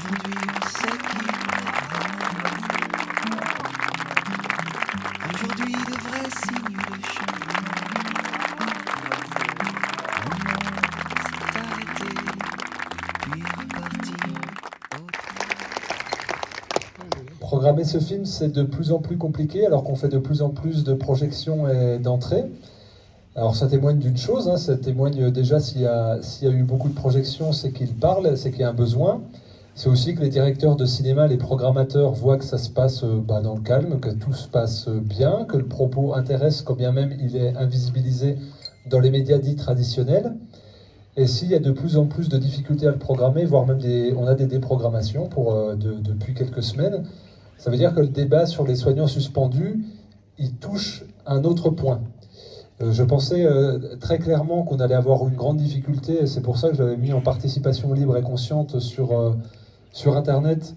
Aujourd'hui on sait qui on est. Aujourd'hui de vrais signes de changement. Le monde s'est arrêté, puis reparti autrement. Programmer ce film, c'est de plus en plus compliqué, alors qu'on fait de plus en plus de projections et d'entrées. Alors ça témoigne d'une chose, ça témoigne déjà s'il y a eu beaucoup de projections, c'est qu'il parle, c'est qu'il y a un besoin. C'est aussi que les directeurs de cinéma, les programmateurs voient que ça se passe dans le calme, que tout se passe bien, que le propos intéresse quand bien même il est invisibilisé dans les médias dits traditionnels. Et s'il y a de plus en plus de difficultés à le programmer, voire même on a des déprogrammations depuis quelques semaines, ça veut dire que le débat sur les soignants suspendus, il touche un autre point. Je pensais très clairement qu'on allait avoir une grande difficulté, et c'est pour ça que j'avais mis en participation libre et consciente sur Internet,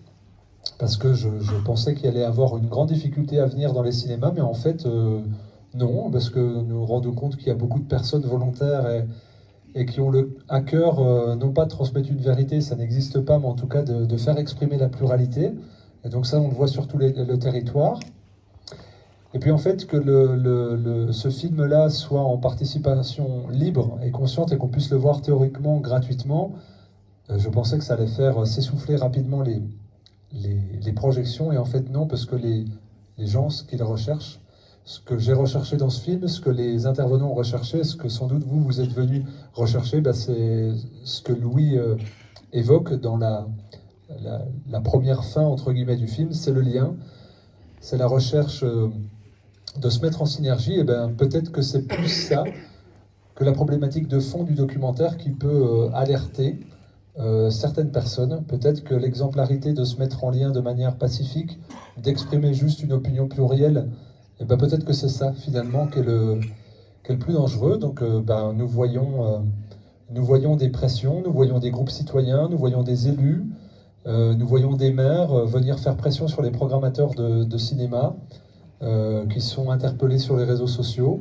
parce que je pensais qu'il allait avoir une grande difficulté à venir dans les cinémas, mais en fait, non, parce que nous nous rendons compte qu'il y a beaucoup de personnes volontaires et qui ont à cœur, non pas de transmettre une vérité, ça n'existe pas, mais en tout cas de faire exprimer la pluralité. Et donc ça, on le voit sur tout le territoire. Et puis en fait, que ce film-là soit en participation libre et consciente et qu'on puisse le voir théoriquement gratuitement, je pensais que ça allait faire s'essouffler rapidement les projections. Et en fait non, parce que les gens, ce qu'ils recherchent, ce que j'ai recherché dans ce film, ce que les intervenants ont recherché, ce que sans doute vous êtes venus rechercher, c'est ce que Louis évoque dans la première fin, entre guillemets, du film, c'est le lien, c'est la recherche de se mettre en synergie. Et peut-être que c'est plus ça que la problématique de fond du documentaire qui peut alerter certaines personnes. Peut-être que l'exemplarité de se mettre en lien de manière pacifique, d'exprimer juste une opinion plurielle, et peut-être que c'est ça finalement qui est le plus dangereux. Donc nous voyons des pressions, nous voyons des groupes citoyens, nous voyons des élus, nous voyons des maires venir faire pression sur les programmateurs de cinéma, qui sont interpellés sur les réseaux sociaux.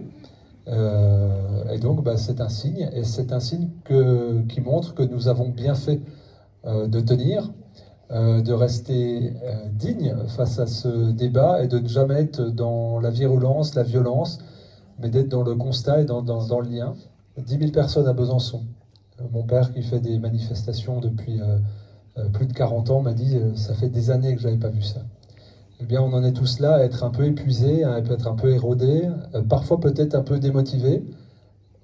Et donc c'est un signe, et c'est un signe qui montre que nous avons bien fait de tenir, de rester digne face à ce débat et de ne jamais être dans la virulence, la violence, mais d'être dans le constat et dans le lien. 10 000 personnes à Besançon. Mon père, qui fait des manifestations depuis plus de 40 ans, m'a dit ça fait des années que je n'avais pas vu ça. Eh bien, on en est tous là à être un peu épuisés, à être un peu érodés, parfois peut-être un peu démotivés.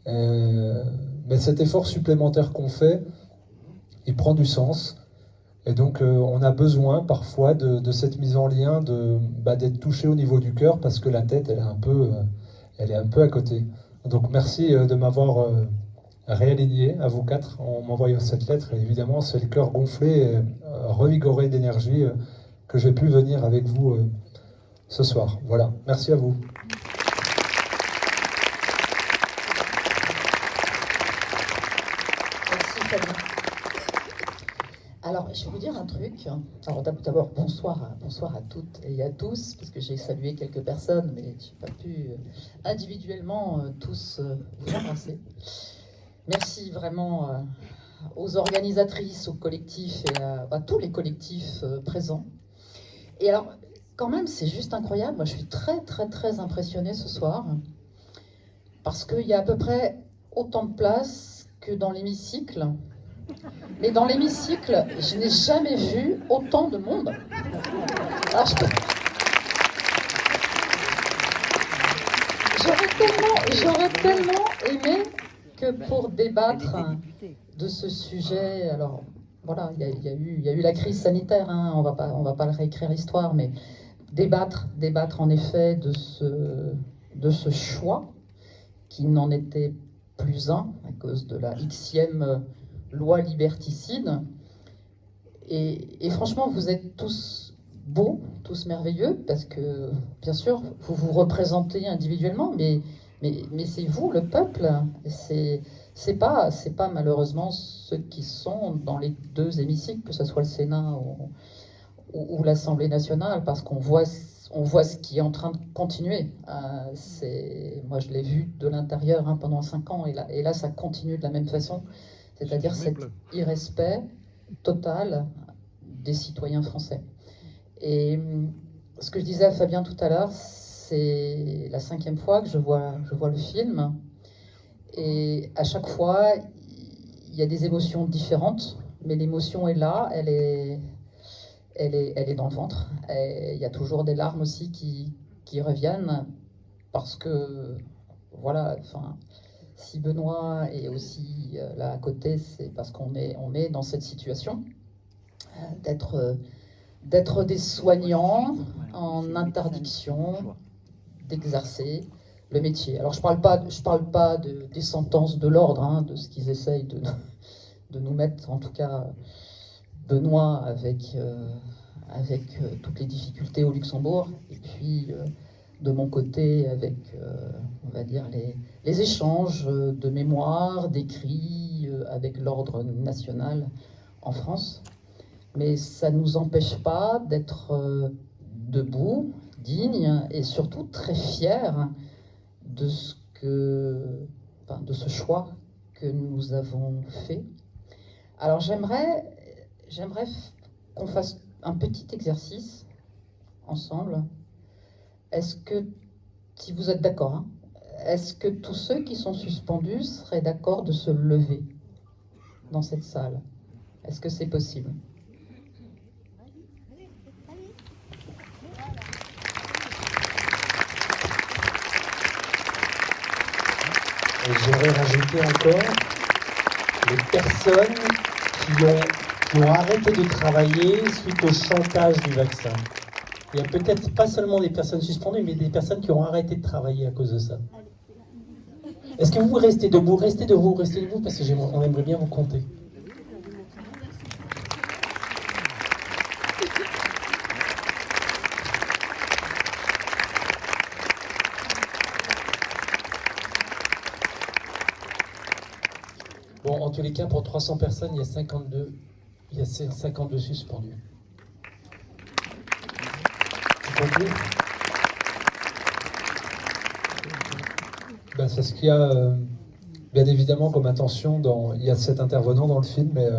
Mais cet effort supplémentaire qu'on fait, il prend du sens. Et donc, on a besoin parfois de cette mise en lien, d'être touché au niveau du cœur, parce que la tête, elle est un peu à côté. Donc, merci de m'avoir réaligné, à vous quatre, en m'envoyant cette lettre. Et évidemment, c'est le cœur gonflé, revigoré d'énergie, que j'ai pu venir avec vous ce soir. Voilà, merci à vous. Merci Fabien. Alors, je vais vous dire un truc. Alors d'abord, bonsoir à toutes et à tous, parce que j'ai salué quelques personnes, mais je n'ai pas pu individuellement tous vous embrasser. Merci vraiment aux organisatrices, aux collectifs et à tous les collectifs présents. Et alors, quand même, c'est juste incroyable. Moi, je suis très, très, très impressionnée ce soir, parce qu'il y a à peu près autant de place que dans l'hémicycle. Mais dans l'hémicycle, je n'ai jamais vu autant de monde. Alors, j'aurais tellement aimé que pour débattre de ce sujet, alors voilà, il y a eu la crise sanitaire, on va pas réécrire l'histoire, mais débattre en effet de ce choix qui n'en était plus un à cause de la Xème loi liberticide. Et franchement, vous êtes tous beaux, tous merveilleux, parce que bien sûr, vous vous représentez individuellement, mais c'est vous, le peuple. C'est pas malheureusement ceux qui sont dans les deux hémicycles, que ce soit le Sénat ou l'Assemblée nationale, parce qu'on voit ce qui est en train de continuer. Moi, je l'ai vu de l'intérieur pendant 5 ans, et là, ça continue de la même façon. C'est-à-dire cet irrespect total des citoyens français. Et ce que je disais à Fabien tout à l'heure, c'est la 5e fois que je vois le film. Et à chaque fois, il y a des émotions différentes, mais l'émotion est là, elle est dans le ventre. Et il y a toujours des larmes aussi qui reviennent, parce que, voilà, enfin, si Benoît est aussi là à côté, c'est parce qu'on est dans cette situation d'être des soignants en interdiction d'exercer le métier. Alors je parle pas des sentences de l'ordre, hein, de ce qu'ils essayent de nous mettre, en tout cas Benoît avec toutes les difficultés au Luxembourg, et puis de mon côté avec, on va dire, les échanges de mémoire, d'écrits avec l'ordre national en France. Mais ça ne nous empêche pas d'être debout, dignes et surtout très fiers de de ce choix que nous avons fait. Alors j'aimerais qu'on fasse un petit exercice ensemble. Est-ce que, si vous êtes d'accord, hein, est-ce que tous ceux qui sont suspendus seraient d'accord de se lever dans cette salle? Est-ce que c'est possible? Et j'aurais rajouté encore les personnes qui ont arrêté de travailler suite au chantage du vaccin. Il y a peut-être pas seulement des personnes suspendues, mais des personnes qui ont arrêté de travailler à cause de ça. Est-ce que vous restez debout? Restez debout, parce qu'on aimerait bien vous compter. Bon, en tous les cas, pour 300 personnes, il y a 52 suspendus. Vous comprenez? Ben, c'est ce qu'il y a, bien évidemment, comme intention. Il y a 7 intervenants dans le film, mais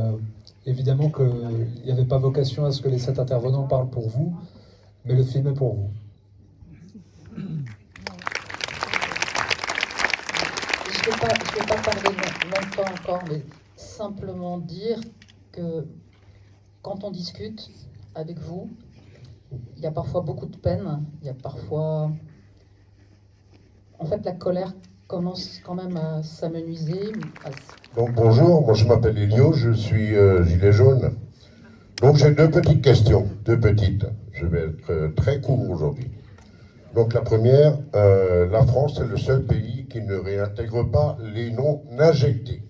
évidemment qu'il n'y avait pas vocation à ce que les 7 intervenants parlent pour vous, mais le film est pour vous. Je ne vais pas parler longtemps encore, mais simplement dire que quand on discute avec vous, il y a parfois beaucoup de peine, il y a parfois... En fait, la colère commence quand même à s'amenuiser. Donc bonjour, moi je m'appelle Elio, je suis gilet jaune. Donc j'ai 2 petites questions, 2 petites. Je vais être très court aujourd'hui. Donc la première, la France est le seul pays qui ne réintègre pas les non-injectés.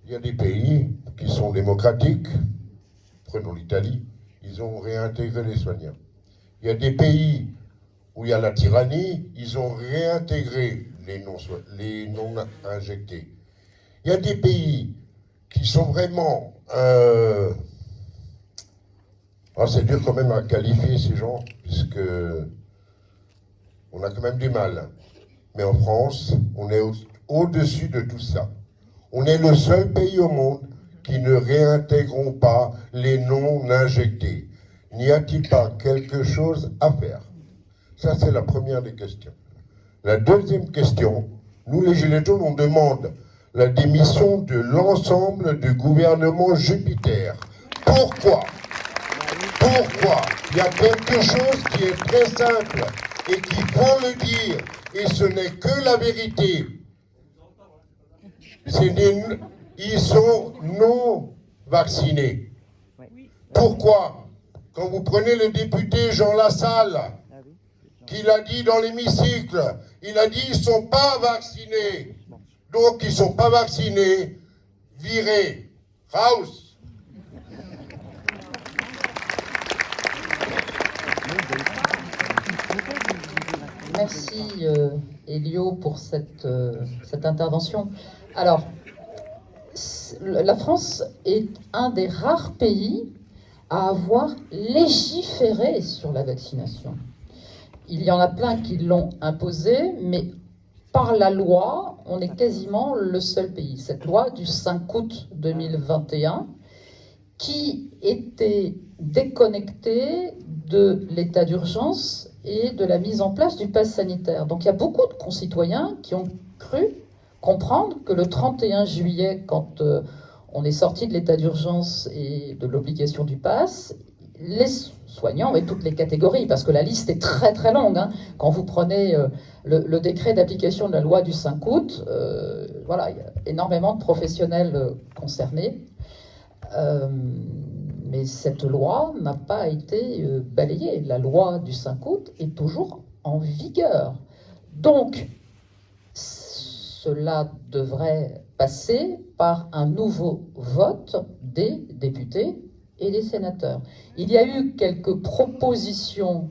Il y a des pays qui sont démocratiques, prenons l'Italie, ils ont réintégré les soignants. Il y a des pays où il y a la tyrannie, ils ont réintégré les non-injectés. Il y a des pays qui sont vraiment... c'est dur quand même à qualifier ces gens, puisque on a quand même du mal. Mais en France, on est au-dessus de tout ça. On est le seul pays au monde qui ne réintégrons pas les non-injectés. N'y a-t-il pas quelque chose à faire? Ça, c'est la première des questions. La deuxième question, nous les Gilets jaunes, on demande la démission de l'ensemble du gouvernement Jupiter. Pourquoi? Pourquoi? Il y a quelque chose qui est très simple et qu'il faut le dire, et ce n'est que la vérité. Ils sont non vaccinés. Pourquoi? Quand vous prenez le député Jean Lassalle, qu'il a dit dans l'hémicycle, il a dit ils ne sont pas vaccinés. Donc ils ne sont pas vaccinés, virés. Raus. Merci Elio pour cette intervention. Alors, la France est un des rares pays à avoir légiféré sur la vaccination. Il y en a plein qui l'ont imposé, mais par la loi, on est quasiment le seul pays. Cette loi du 5 août 2021, qui était déconnecté de l'état d'urgence et de la mise en place du pass sanitaire. Donc il y a beaucoup de concitoyens qui ont cru comprendre que le 31 juillet, quand on est sorti de l'état d'urgence et de l'obligation du pass, les soignants et toutes les catégories, parce que la liste est très très longue, hein. Quand vous prenez le décret d'application de la loi du 5 août, voilà, il y a énormément de professionnels concernés. Mais cette loi n'a pas été balayée. La loi du 5 août est toujours en vigueur. Donc, cela devrait passer par un nouveau vote des députés et des sénateurs. Il y a eu quelques propositions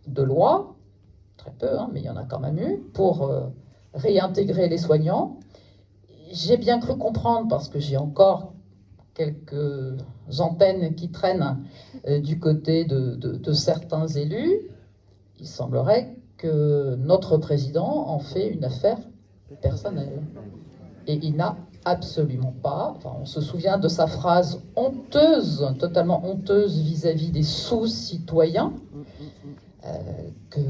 de loi, très peu, hein, mais il y en a quand même eu, pour réintégrer les soignants. J'ai bien cru comprendre, parce que j'ai encore quelques antennes qui traînent du côté de certains élus, il semblerait que notre président en fait une affaire personnelle. Et il n'a absolument pas, enfin, on se souvient de sa phrase honteuse, totalement honteuse vis-à-vis des sous-citoyens, que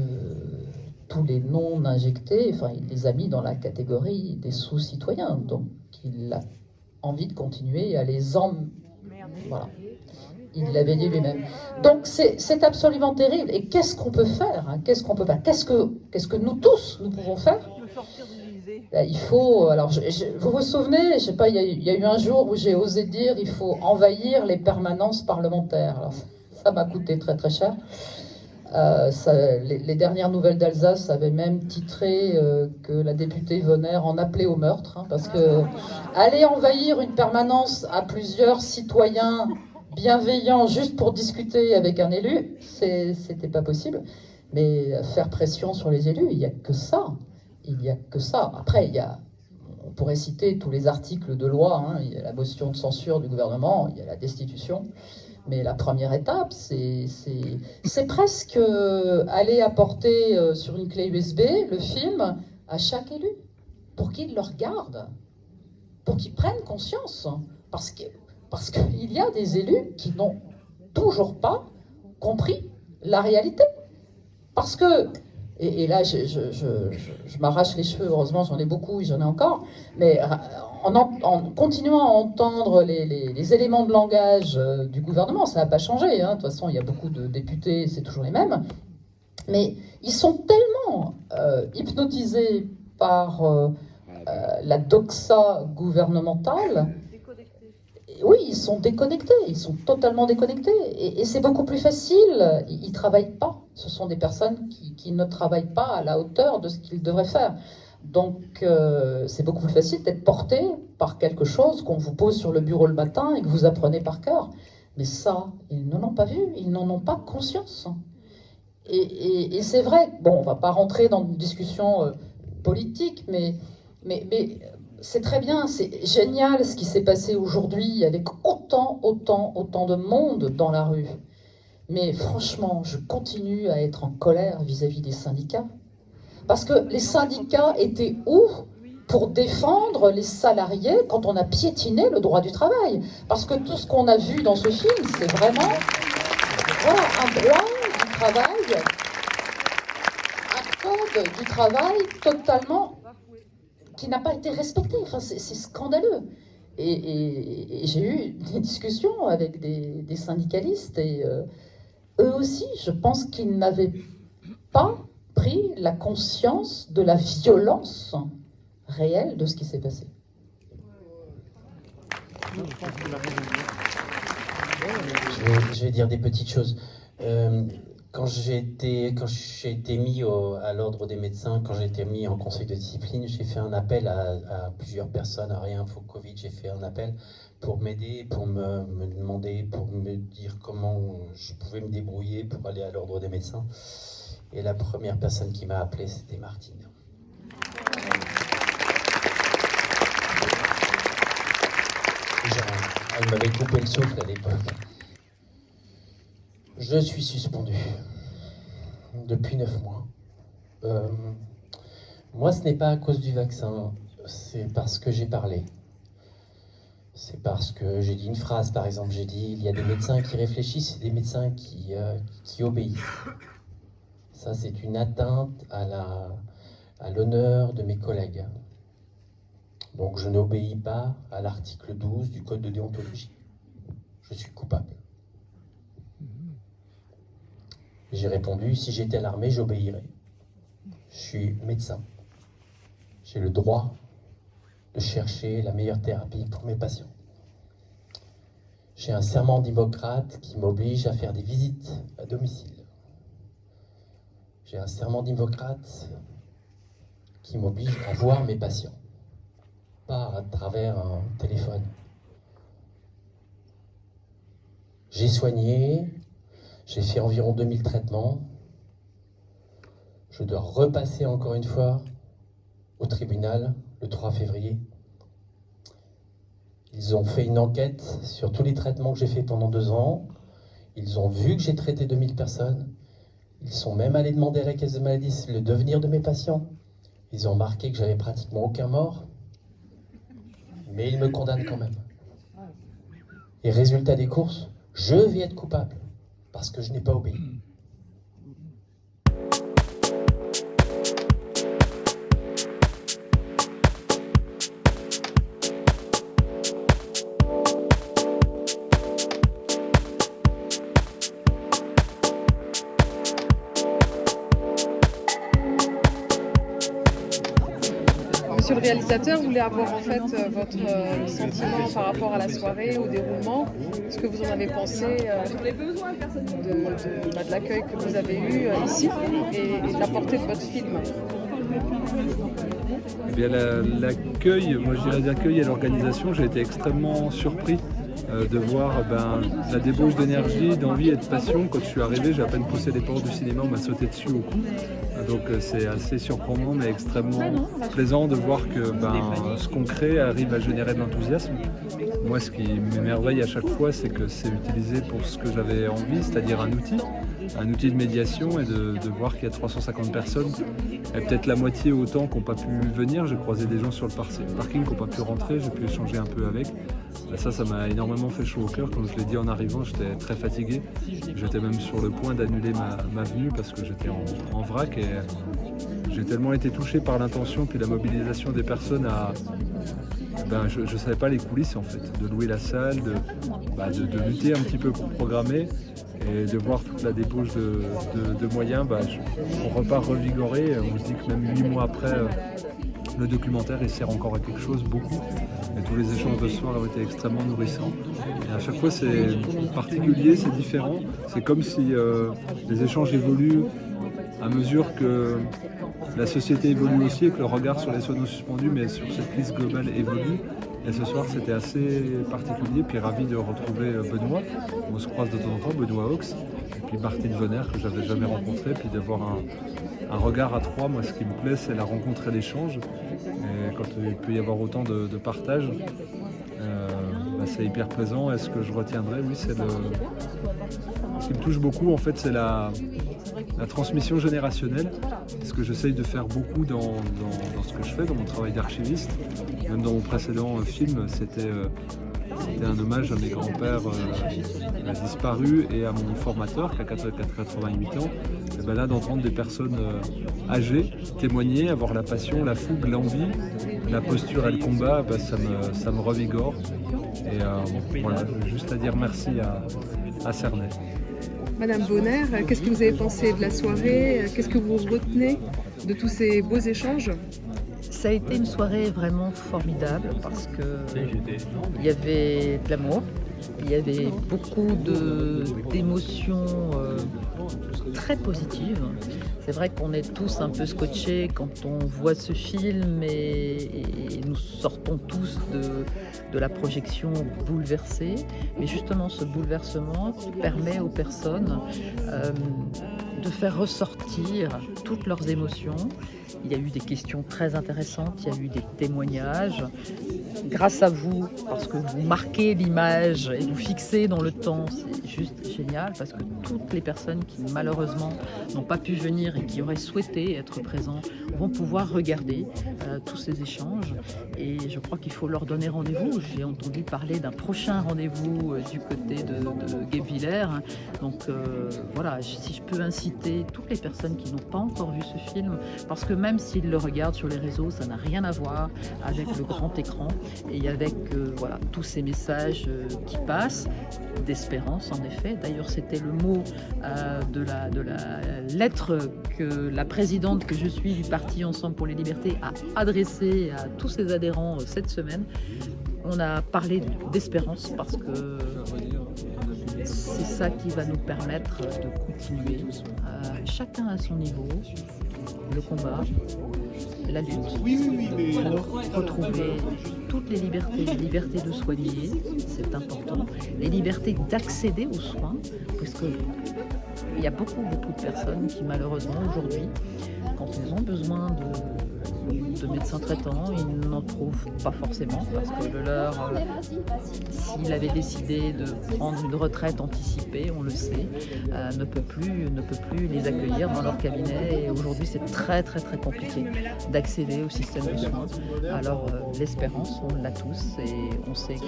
tous les non-injectés, enfin, il les a mis dans la catégorie des sous-citoyens. Donc, il a envie de continuer à les voilà. Il l'avait dit lui-même. Donc c'est absolument terrible. Et qu'est-ce qu'on peut faire, hein? Qu'est-ce qu'on peut faire? Qu'est-ce que nous tous, nous pouvons faire? Il faut... Alors, vous vous souvenez, je sais pas, il y a eu un jour où j'ai osé dire il faut envahir les permanences parlementaires. Alors, ça m'a coûté très très cher. Les dernières nouvelles d'Alsace avaient même titré que la députée Vonner en appelait au meurtre, hein, parce que aller envahir une permanence à plusieurs citoyens bienveillants juste pour discuter avec un élu, c'était pas possible. Mais faire pression sur les élus, il n'y a que ça. Il n'y a que ça. Après, on pourrait citer tous les articles de loi, hein. Il y a la motion de censure du gouvernement, il y a la destitution. Mais la première étape, c'est presque aller apporter sur une clé USB le film à chaque élu, pour qu'il le regarde, pour qu'il prenne conscience. Parce qu'il y a des élus qui n'ont toujours pas compris la réalité. Parce que, et là je m'arrache les cheveux, heureusement j'en ai beaucoup, j'en ai encore, mais en continuant à entendre les éléments de langage du gouvernement, ça n'a pas changé, hein. De toute façon il y a beaucoup de députés, c'est toujours les mêmes, mais ils sont tellement hypnotisés par la doxa gouvernementale. Oui, ils sont déconnectés, ils sont totalement déconnectés. Et c'est beaucoup plus facile, ils ne travaillent pas. Ce sont des personnes qui ne travaillent pas à la hauteur de ce qu'ils devraient faire. Donc c'est beaucoup plus facile d'être porté par quelque chose qu'on vous pose sur le bureau le matin et que vous apprenez par cœur. Mais ça, ils ne l'ont pas vu, ils n'en ont pas conscience. Et c'est vrai, bon, on ne va pas rentrer dans une discussion politique, mais c'est très bien, c'est génial ce qui s'est passé aujourd'hui avec autant de monde dans la rue. Mais franchement, je continue à être en colère vis-à-vis des syndicats. Parce que les syndicats étaient où pour défendre les salariés quand on a piétiné le droit du travail? Parce que tout ce qu'on a vu dans ce film, c'est vraiment un droit du travail, un code du travail totalement qui n'a pas été respecté. Enfin, c'est scandaleux. Et j'ai eu des discussions avec des syndicalistes et eux aussi, je pense qu'ils n'avaient pas pris la conscience de la violence réelle de ce qui s'est passé. Je vais dire des petites choses. Quand j'ai été mis à l'ordre des médecins, quand j'ai été mis en conseil de discipline, j'ai fait un appel à plusieurs personnes, à Réinfo Covid, j'ai fait un appel pour m'aider, pour me demander, pour me dire comment je pouvais me débrouiller pour aller à l'ordre des médecins. Et la première personne qui m'a appelé, c'était Martine. Elle m'avait coupé le souffle à l'époque. Je suis suspendu depuis 9 mois. Moi, ce n'est pas à cause du vaccin, c'est parce que j'ai parlé. c'est parce que j'ai dit une phrase, par exemple, j'ai dit il y a des médecins qui réfléchissent et des médecins qui obéissent. Ça, c'est une atteinte à l'honneur de mes collègues. Donc je n'obéis pas à l'article 12 du Code de déontologie. Je suis coupable. J'ai répondu, si j'étais à l'armée, j'obéirais. Je suis médecin. J'ai le droit de chercher la meilleure thérapie pour mes patients. J'ai un serment d'Hippocrate qui m'oblige à faire des visites à domicile. J'ai un serment d'Hippocrate qui m'oblige à voir mes patients, pas à travers un téléphone. J'ai soigné, j'ai fait environ 2000 traitements. Je dois repasser encore une fois au tribunal le 3 février. Ils ont fait une enquête sur tous les traitements que j'ai fait pendant 2 ans. Ils ont vu que j'ai traité 2000 personnes. Ils sont même allés demander à la caisse de maladie le devenir de mes patients. Ils ont marqué que j'avais pratiquement aucun mort. Mais ils me condamnent quand même. Et résultat des courses, je vais être coupable parce que je n'ai pas obéi. Monsieur le réalisateur, je voulais avoir en fait votre sentiment par rapport à la soirée, au déroulement, ce que vous en avez pensé de l'accueil que vous avez eu ici et de la portée de votre film. Eh bien, l'accueil, moi je dirais l'accueil et l'organisation, j'ai été extrêmement surpris de voir la débauche d'énergie, d'envie et de passion. Quand je suis arrivé, j'ai à peine poussé les portes du cinéma, on m'a sauté dessus au cou. Donc c'est assez surprenant mais extrêmement plaisant de voir que ce qu'on crée arrive à générer de l'enthousiasme. Moi ce qui m'émerveille à chaque fois, c'est que c'est utilisé pour ce que j'avais envie, c'est-à-dire un outil de médiation, et de voir qu'il y a 350 personnes, et peut-être la moitié autant qui n'ont pas pu venir. J'ai croisé des gens sur le parking qui n'ont pas pu rentrer, j'ai pu échanger un peu avec. Ça m'a énormément fait chaud au cœur. Comme je l'ai dit en arrivant, j'étais très fatigué. J'étais même sur le point d'annuler ma venue parce que j'étais en vrac, et j'ai tellement été touché par l'intention puis la mobilisation des personnes je ne savais pas les coulisses en fait, de louer la salle, de lutter un petit peu pour programmer, et de voir toute la débauche de moyens. On repart revigoré. On se dit que même 8 mois après, le documentaire il sert encore à quelque chose, beaucoup. Et tous les échanges de ce soir ont été extrêmement nourrissants. Et à chaque fois c'est particulier, c'est différent. C'est comme si les échanges évoluent à mesure que la société évolue aussi et que le regard sur les soignants suspendus, mais sur cette crise globale, évolue. Et ce soir, c'était assez particulier. Puis ravi de retrouver Benoît. On se croise de temps en temps, Benoît Hawks. Et puis Martine Vonner, que j'avais jamais rencontré. Puis d'avoir un regard à trois. Moi, ce qui me plaît, c'est la rencontre et l'échange. Et quand il peut y avoir autant de partage, c'est hyper plaisant. Et ce que je retiendrai, oui, c'est ce qui me touche beaucoup, en fait, c'est la transmission générationnelle. Ce que j'essaye de faire beaucoup dans ce que je fais, dans mon travail d'archiviste. Même dans mon précédent film, c'était un hommage à mes grands-pères disparus et à mon formateur qui a 88 ans. Et là, d'entendre des personnes âgées témoigner, avoir la passion, la fougue, l'envie, la posture et le combat, ça me revigore. Et voilà, juste à dire merci à Cernay. Madame Vonner, qu'est-ce que vous avez pensé de la soirée? Qu'est-ce que vous retenez de tous ces beaux échanges? Ça a été une soirée vraiment formidable parce qu'il y avait de l'amour, il y avait beaucoup d'émotions très positives. C'est vrai qu'on est tous un peu scotchés quand on voit ce film et nous sortons tous de la projection bouleversée. Mais justement, ce bouleversement permet aux personnes de faire ressortir toutes leurs émotions. Il y a eu des questions très intéressantes, il y a eu des témoignages. grâce à vous, parce que vous marquez l'image et vous fixez dans le temps, c'est juste génial, parce que toutes les personnes qui malheureusement n'ont pas pu venir et qui auraient souhaité être présents vont pouvoir regarder tous ces échanges. Et je crois qu'il faut leur donner rendez-vous. J'ai entendu parler d'un prochain rendez-vous du côté de Guebwiller. Donc voilà, si je peux inciter toutes les personnes qui n'ont pas encore vu ce film, parce que même s'ils le regardent sur les réseaux, ça n'a rien à voir avec le grand écran et avec voilà, tous ces messages qui passent, d'espérance en effet. D'ailleurs, c'était le mot de la lettre que la présidente que je suis du parti Ensemble pour les libertés a adressée à tous ses adhérents cette semaine. On a parlé d'espérance parce que c'est ça qui va nous permettre de continuer, chacun à son niveau, le combat, la lutte pour retrouver toutes les libertés de soigner, c'est important, les libertés d'accéder aux soins, parce que il y a beaucoup de personnes qui malheureusement aujourd'hui, quand ils ont besoin de médecins traitants, ils n'en trouvent pas forcément parce que le leur, s'il avait décidé de prendre une retraite anticipée, on le sait, ne peut plus les accueillir dans leur cabinet. Et aujourd'hui, c'est très compliqué d'accéder au système de soins. Alors l'espérance, on l'a tous et on sait que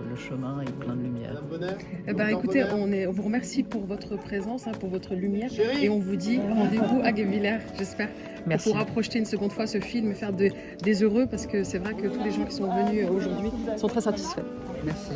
le chemin est plein de lumière. Eh ben, écoutez, on vous remercie pour votre présence, pour votre lumière, et on vous dit rendez-vous à Guebwiller, j'espère. Merci. On pourra projeter une seconde fois ce film et faire des heureux, parce que c'est vrai que tous les gens qui sont venus aujourd'hui sont très satisfaits. Merci.